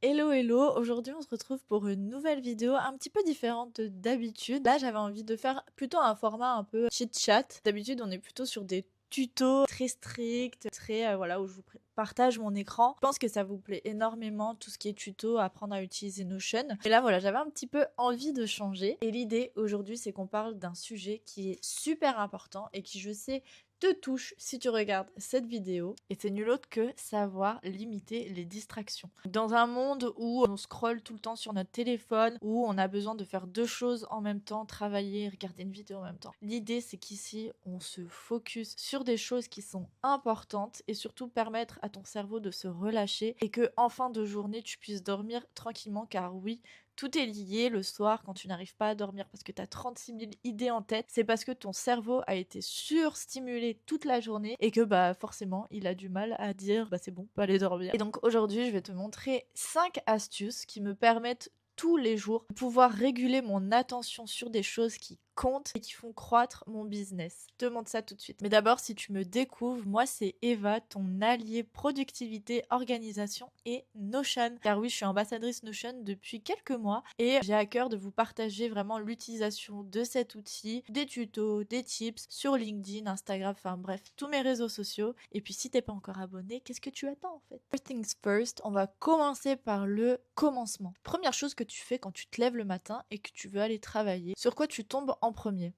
Hello hello, aujourd'hui on se retrouve pour une nouvelle vidéo un petit peu différente d'habitude. Là j'avais envie de faire plutôt un format un peu chit-chat. D'habitude on est plutôt sur des tutos très stricts, très voilà où je vous partage mon écran. Je pense que ça vous plaît énormément tout ce qui est tuto, apprendre à utiliser Notion. Et là voilà, j'avais un petit peu envie de changer. Et l'idée aujourd'hui c'est qu'on parle d'un sujet qui est super important et qui je sais te touche si tu regardes cette vidéo, et c'est nul autre que savoir limiter les distractions. Dans un monde où on scrolle tout le temps sur notre téléphone, où on a besoin de faire deux choses en même temps, travailler, regarder une vidéo en même temps, l'idée c'est qu'ici on se focus sur des choses qui sont importantes et surtout permettre à ton cerveau de se relâcher et que en fin de journée tu puisses dormir tranquillement, car oui, tout est lié le soir quand tu n'arrives pas à dormir parce que tu as 36 000 idées en tête. C'est parce que ton cerveau a été surstimulé toute la journée et que bah forcément il a du mal à dire bah c'est bon, pas aller dormir. Et donc aujourd'hui je vais te montrer 5 astuces qui me permettent tous les jours de pouvoir réguler mon attention sur des choses qui comptent et qui font croître mon business. Je te montre ça tout de suite. Mais d'abord, si tu me découvres, moi c'est Eva, ton allié productivité, organisation et Notion. Car oui, je suis ambassadrice Notion depuis quelques mois et j'ai à cœur de vous partager vraiment l'utilisation de cet outil, des tutos, des tips sur LinkedIn, Instagram, enfin bref, tous mes réseaux sociaux. Et puis si t'es pas encore abonné, qu'est-ce que tu attends en fait? First things first, on va commencer par le commencement. Première chose que tu fais quand tu te lèves le matin et que tu veux aller travailler, sur quoi tu tombes en premier?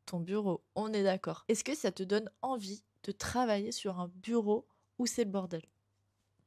Ton bureau, on est d'accord. Est-ce que ça te donne envie de travailler sur un bureau où c'est le bordel?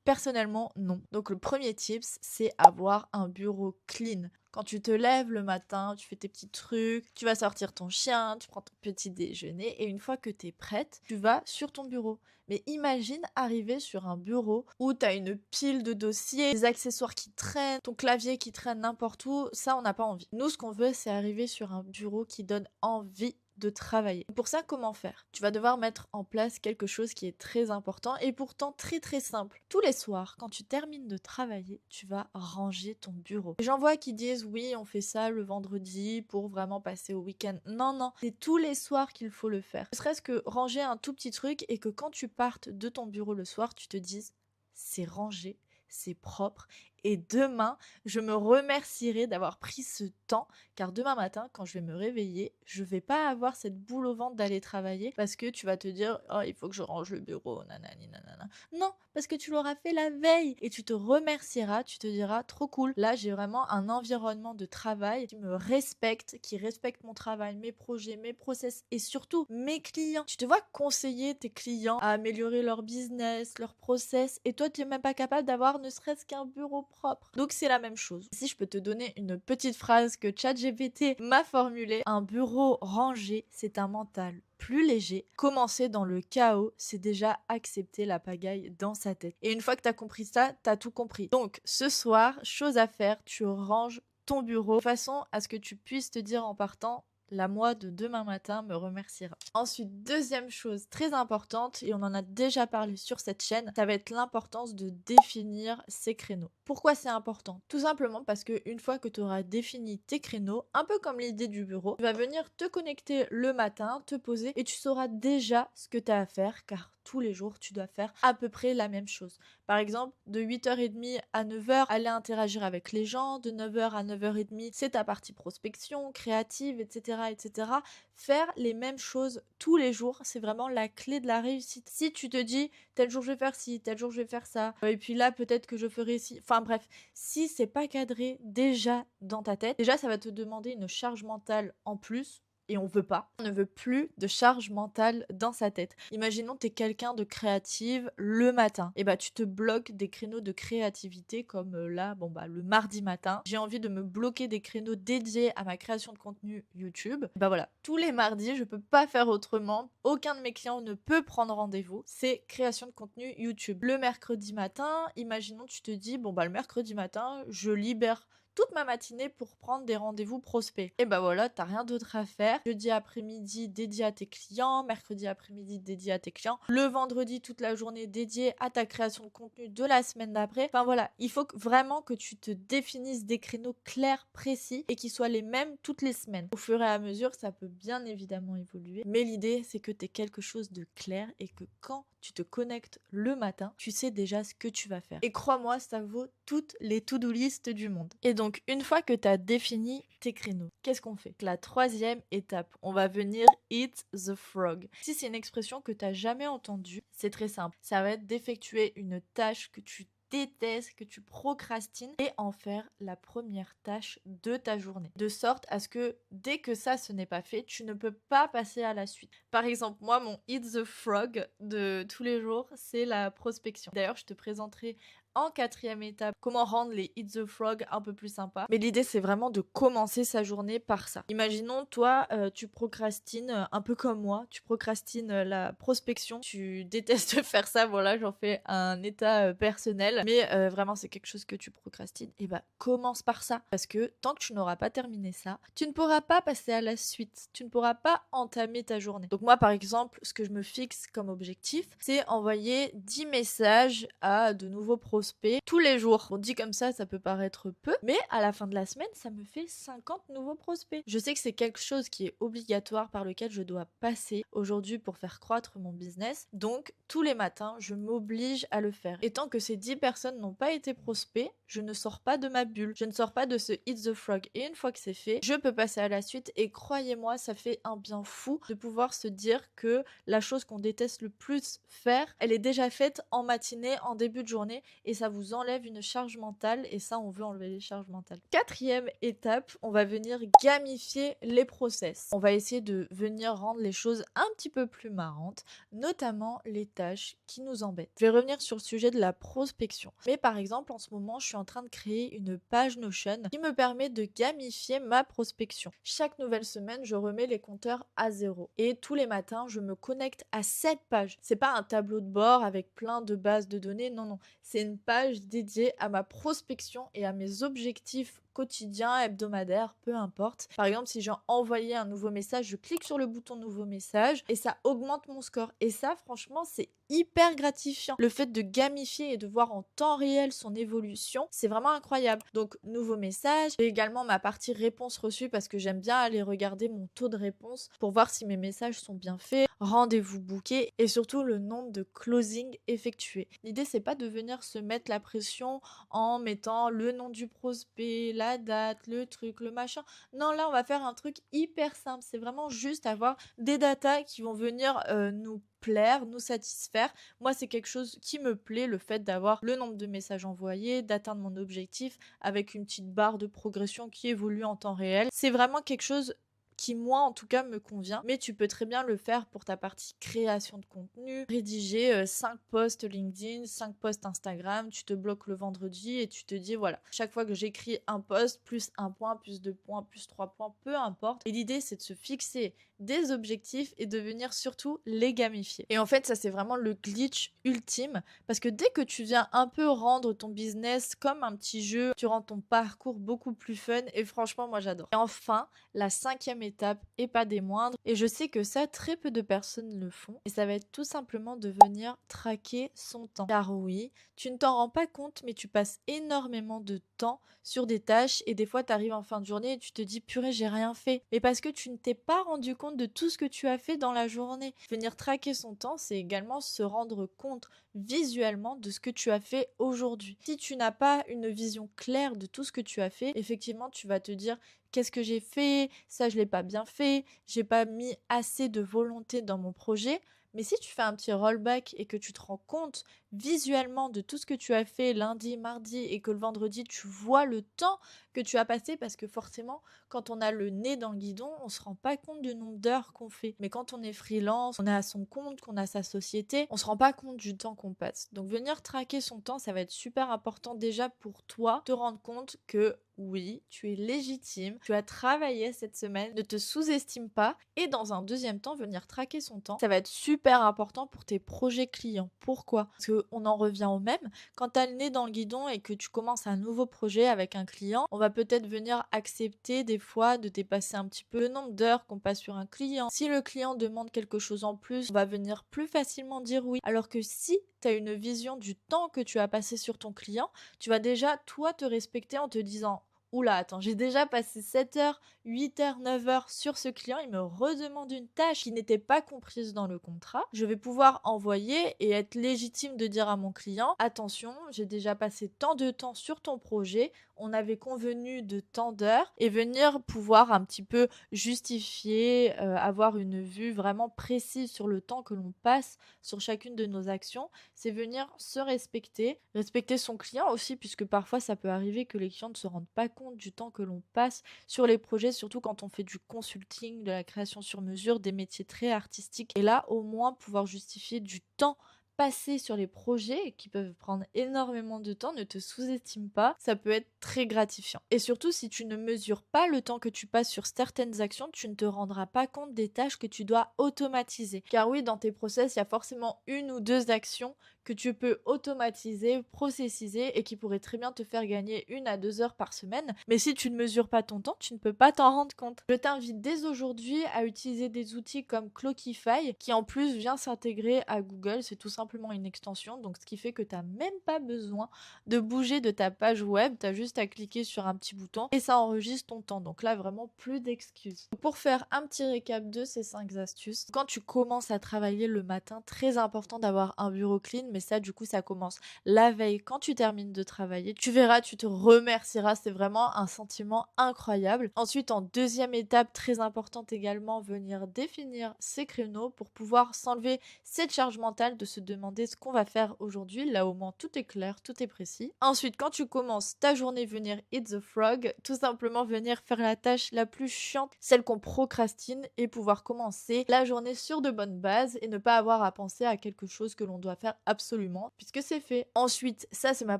Personnellement, non. Donc le premier tips, c'est avoir un bureau clean. Quand tu te lèves le matin, tu fais tes petits trucs, tu vas sortir ton chien, tu prends ton petit déjeuner et une fois que tu es prête, tu vas sur ton bureau. Mais imagine arriver sur un bureau où tu as une pile de dossiers, des accessoires qui traînent, ton clavier qui traîne n'importe où, ça on n'a pas envie. Nous ce qu'on veut c'est arriver sur un bureau qui donne envie de travailler. Pour ça, comment faire? Tu vas devoir mettre en place quelque chose qui est très important et pourtant très très simple. Tous les soirs, quand tu termines de travailler, tu vas ranger ton bureau. J'en vois qui disent oui, on fait ça le vendredi pour vraiment passer au week-end. Non, non, c'est tous les soirs qu'il faut le faire. Ne serait-ce que ranger un tout petit truc et que quand tu partes de ton bureau le soir, tu te dises c'est rangé, c'est propre et demain, je me remercierai d'avoir pris ce temps car demain matin, quand je vais me réveiller, je vais pas avoir cette boule au ventre d'aller travailler parce que tu vas te dire oh il faut que je range le bureau, nanani nanana. Non, parce que tu l'auras fait la veille et tu te remercieras, tu te diras trop cool. Là, j'ai vraiment un environnement de travail qui me respecte, qui respecte mon travail, mes projets, mes process et surtout mes clients. Tu te vois conseiller tes clients à améliorer leur business, leur process et toi tu n'es même pas capable d'avoir ne serait-ce qu'un bureau propre. Donc c'est la même chose. Si je peux te donner une petite phrase que ChatGPT m'a formulée, un bureau rangé, c'est un mental plus léger. Commencer dans le chaos, c'est déjà accepter la pagaille dans sa tête. Et une fois que tu as compris ça, tu as tout compris. Donc ce soir, chose à faire, tu ranges ton bureau de façon à ce que tu puisses te dire en partant la moi de demain matin me remerciera. Ensuite, deuxième chose très importante, et on en a déjà parlé sur cette chaîne, ça va être l'importance de définir ses créneaux. Pourquoi c'est important? Tout simplement parce que une fois que tu auras défini tes créneaux, un peu comme l'idée du bureau, tu vas venir te connecter le matin, te poser et tu sauras déjà ce que tu as à faire car tous les jours, tu dois faire à peu près la même chose. Par exemple, de 8h30 à 9h, aller interagir avec les gens, de 9h à 9h30, c'est ta partie prospection, créative, etc., etc. Faire les mêmes choses tous les jours, c'est vraiment la clé de la réussite. Si tu te dis, tel jour je vais faire ci, tel jour je vais faire ça, et puis là peut-être que je ferai ci, enfin bref, si c'est pas cadré déjà dans ta tête, déjà ça va te demander une charge mentale en plus. Et on veut pas. On ne veut plus de charge mentale dans sa tête. Imaginons que tu es quelqu'un de créative le matin. Et bah tu te bloques des créneaux de créativité comme là, bon bah le mardi matin, j'ai envie de me bloquer des créneaux dédiés à ma création de contenu YouTube. Bah voilà, tous les mardis, je peux pas faire autrement. Aucun de mes clients ne peut prendre rendez-vous. C'est création de contenu YouTube. Le mercredi matin, imaginons tu te dis bon bah le mercredi matin, je libère toute ma matinée pour prendre des rendez-vous prospects. Et bah voilà, t'as rien d'autre à faire. Jeudi après-midi dédié à tes clients, mercredi après-midi dédié à tes clients, le vendredi toute la journée dédiée à ta création de contenu de la semaine d'après. Enfin voilà, il faut vraiment que tu te définisses des créneaux clairs, précis et qui soient les mêmes toutes les semaines. Au fur et à mesure, ça peut bien évidemment évoluer, mais l'idée c'est que tu aies quelque chose de clair et que quand tu te connectes le matin, tu sais déjà ce que tu vas faire. Et crois-moi, ça vaut toutes les to-do list du monde. Et donc, une fois que tu as défini tes créneaux, qu'est-ce qu'on fait? La troisième étape, on va venir eat the frog. Si c'est une expression que tu n'as jamais entendue, c'est très simple. Ça va être d'effectuer une tâche que tu détestes, que tu procrastines et en faire la première tâche de ta journée. De sorte à ce que dès que ça ce n'est pas fait, tu ne peux pas passer à la suite. Par exemple, moi, mon Eat the Frog de tous les jours, c'est la prospection. D'ailleurs, je te présenterai en quatrième étape comment rendre les Eat the Frog un peu plus sympas. Mais l'idée, c'est vraiment de commencer sa journée par ça. Imaginons, toi, tu procrastines un peu comme moi. Tu procrastines la prospection. Tu détestes faire ça. Voilà, j'en fais un état personnel. Mais vraiment, c'est quelque chose que tu procrastines. Et bah, commence par ça. Parce que tant que tu n'auras pas terminé ça, tu ne pourras pas passer à la suite. Tu ne pourras pas entamer ta journée. Donc moi, par exemple, ce que je me fixe comme objectif, c'est envoyer 10 messages à de nouveaux prospects tous les jours. On dit comme ça peut paraître peu, mais à la fin de la semaine, ça me fait 50 nouveaux prospects. Je sais que c'est quelque chose qui est obligatoire par lequel je dois passer aujourd'hui pour faire croître mon business. Donc, tous les matins, je m'oblige à le faire. Et tant que ces 10 personnes n'ont pas été prospects, je ne sors pas de ma bulle. Je ne sors pas de ce Eat the Frog. Et une fois que c'est fait, je peux passer à la suite. Et croyez-moi, ça fait un bien fou de pouvoir se dire que la chose qu'on déteste le plus faire, elle est déjà faite en matinée, en début de journée. Et ça vous enlève une charge mentale et ça, on veut enlever les charges mentales. Quatrième étape, on va venir gamifier les process. On va essayer de venir rendre les choses un petit peu plus marrantes, notamment les tâches qui nous embêtent. Je vais revenir sur le sujet de la prospection. Mais par exemple, en ce moment, je suis en train de créer une page Notion qui me permet de gamifier ma prospection. Chaque nouvelle semaine, je remets les compteurs à zéro. Et tous les matins, je me connecte à cette page. C'est pas un tableau de bord avec plein de bases de données, non, non. C'est une page dédiée à ma prospection et à mes objectifs quotidiens, hebdomadaires, peu importe. Par exemple, si j'ai envoyé un nouveau message, je clique sur le bouton nouveau message et ça augmente mon score. Et ça, franchement, c'est hyper gratifiant. Le fait de gamifier et de voir en temps réel son évolution, c'est vraiment incroyable. Donc, nouveau message. J'ai également ma partie réponse reçue parce que j'aime bien aller regarder mon taux de réponse pour voir si mes messages sont bien faits, rendez-vous bookés et surtout le nombre de closings effectués. L'idée, c'est pas de venir se mettre la pression en mettant le nom du prospect, la date, le truc, le machin. Non, là, on va faire un truc hyper simple. C'est vraiment juste avoir des datas qui vont venir nous plaire, nous satisfaire. Moi, c'est quelque chose qui me plaît, le fait d'avoir le nombre de messages envoyés, d'atteindre mon objectif avec une petite barre de progression qui évolue en temps réel. C'est vraiment quelque chose qui moi en tout cas me convient, mais tu peux très bien le faire pour ta partie création de contenu, rédiger 5 posts LinkedIn, 5 posts Instagram, tu te bloques le vendredi et tu te dis voilà, chaque fois que j'écris un post, plus un point, plus 2 points, plus 3 points, peu importe. Et l'idée c'est de se fixer des objectifs et de venir surtout les gamifier. Et en fait ça c'est vraiment le glitch ultime parce que dès que tu viens un peu rendre ton business comme un petit jeu, tu rends ton parcours beaucoup plus fun et franchement moi j'adore. Et enfin, la cinquième étape et pas des moindres, et je sais que ça très peu de personnes le font, et ça va être tout simplement de venir traquer son temps. Car oui, tu ne t'en rends pas compte mais tu passes énormément de temps sur des tâches et des fois tu arrives en fin de journée et tu te dis purée j'ai rien fait, mais parce que tu ne t'es pas rendu compte de tout ce que tu as fait dans la journée. Venir traquer son temps, c'est également se rendre compte visuellement de ce que tu as fait aujourd'hui. Si tu n'as pas une vision claire de tout ce que tu as fait, effectivement tu vas te dire qu'est-ce que j'ai fait, ça je l'ai pas bien fait, j'ai pas mis assez de volonté dans mon projet. Mais si tu fais un petit rollback et que tu te rends compte visuellement de tout ce que tu as fait lundi, mardi et que le vendredi tu vois le temps que tu as passé, parce que forcément quand on a le nez dans le guidon, on se rend pas compte du nombre d'heures qu'on fait. Mais quand on est freelance, on est à son compte, qu'on a sa société, on se rend pas compte du temps qu'on passe. Donc venir traquer son temps, ça va être super important déjà pour toi, te rendre compte que oui, tu es légitime, tu as travaillé cette semaine, ne te sous-estime pas et dans un deuxième temps, venir traquer son temps, ça va être super important pour tes projets clients. Pourquoi? Parce qu'on en revient au même, quand tu as le nez dans le guidon et que tu commences un nouveau projet avec un client, on va peut-être venir accepter des fois de dépasser un petit peu le nombre d'heures qu'on passe sur un client. Si le client demande quelque chose en plus, on va venir plus facilement dire oui. Alors que si tu as une vision du temps que tu as passé sur ton client, tu vas déjà toi te respecter en te disant oula, attends, j'ai déjà passé 7 heures, 8 heures, 9 heures sur ce client, il me redemande une tâche qui n'était pas comprise dans le contrat. Je vais pouvoir envoyer et être légitime de dire à mon client, attention, j'ai déjà passé tant de temps sur ton projet, on avait convenu de tant d'heures et venir pouvoir un petit peu justifier, avoir une vue vraiment précise sur le temps que l'on passe sur chacune de nos actions, c'est venir se respecter, respecter son client aussi, puisque parfois ça peut arriver que les clients ne se rendent pas compte du temps que l'on passe sur les projets, surtout quand on fait du consulting, de la création sur mesure, des métiers très artistiques. Et là, au moins, pouvoir justifier du temps passé sur les projets qui peuvent prendre énormément de temps, ne te sous-estime pas, ça peut être très gratifiant. Et surtout, si tu ne mesures pas le temps que tu passes sur certaines actions, tu ne te rendras pas compte des tâches que tu dois automatiser. Car oui, dans tes process, il y a forcément une ou deux actions que tu peux automatiser, processiser et qui pourraient très bien te faire gagner 1 à 2 heures par semaine. Mais si tu ne mesures pas ton temps, tu ne peux pas t'en rendre compte. Je t'invite dès aujourd'hui à utiliser des outils comme Clockify qui en plus vient s'intégrer à Google. C'est tout simplement une extension, donc ce qui fait que tu n'as même pas besoin de bouger de ta page web. Tu as juste à cliquer sur un petit bouton et ça enregistre ton temps. Donc là, vraiment plus d'excuses. Pour faire un petit récap de ces 5 astuces, quand tu commences à travailler le matin, très important d'avoir un bureau clean, mais ça du coup ça commence la veille quand tu termines de travailler. Tu verras, tu te remercieras, c'est vraiment un sentiment incroyable. Ensuite, en deuxième étape, très importante également, venir définir ses créneaux pour pouvoir s'enlever cette charge mentale de se demander ce qu'on va faire aujourd'hui. Là au moins tout est clair, tout est précis. Ensuite, quand tu commences ta journée, venir hit the frog, tout simplement venir faire la tâche la plus chiante, celle qu'on procrastine et pouvoir commencer la journée sur de bonnes bases et ne pas avoir à penser à quelque chose que l'on doit faire absolument puisque c'est fait. Ensuite, ça c'est ma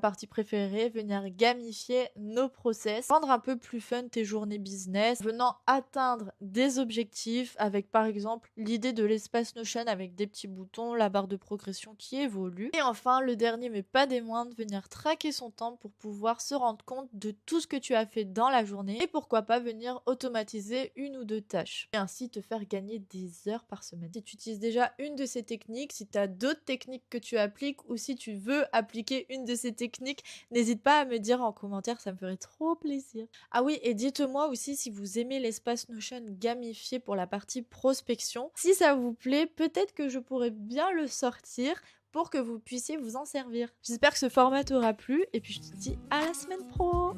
partie préférée, venir gamifier nos process, rendre un peu plus fun tes journées business, venant atteindre des objectifs avec par exemple l'idée de l'espace Notion avec des petits boutons, la barre de progression qui évolue. Et enfin, le dernier mais pas des moindres, venir traquer son temps pour pouvoir se rendre compte de tout ce que tu as fait dans la journée et pourquoi pas venir automatiser une ou deux tâches et ainsi te faire gagner des heures par semaine. Si tu utilises déjà une de ces techniques, si tu as d'autres techniques que tu appliques ou si tu veux appliquer une de ces techniques, n'hésite pas à me dire en commentaire, ça me ferait trop plaisir. Ah oui, et dites-moi aussi si vous aimez l'espace Notion gamifié pour la partie prospection. Si ça vous plaît, peut-être que je pourrais bien le sortir pour que vous puissiez vous en servir. J'espère que ce format t'aura plu et puis je te dis à la semaine pro.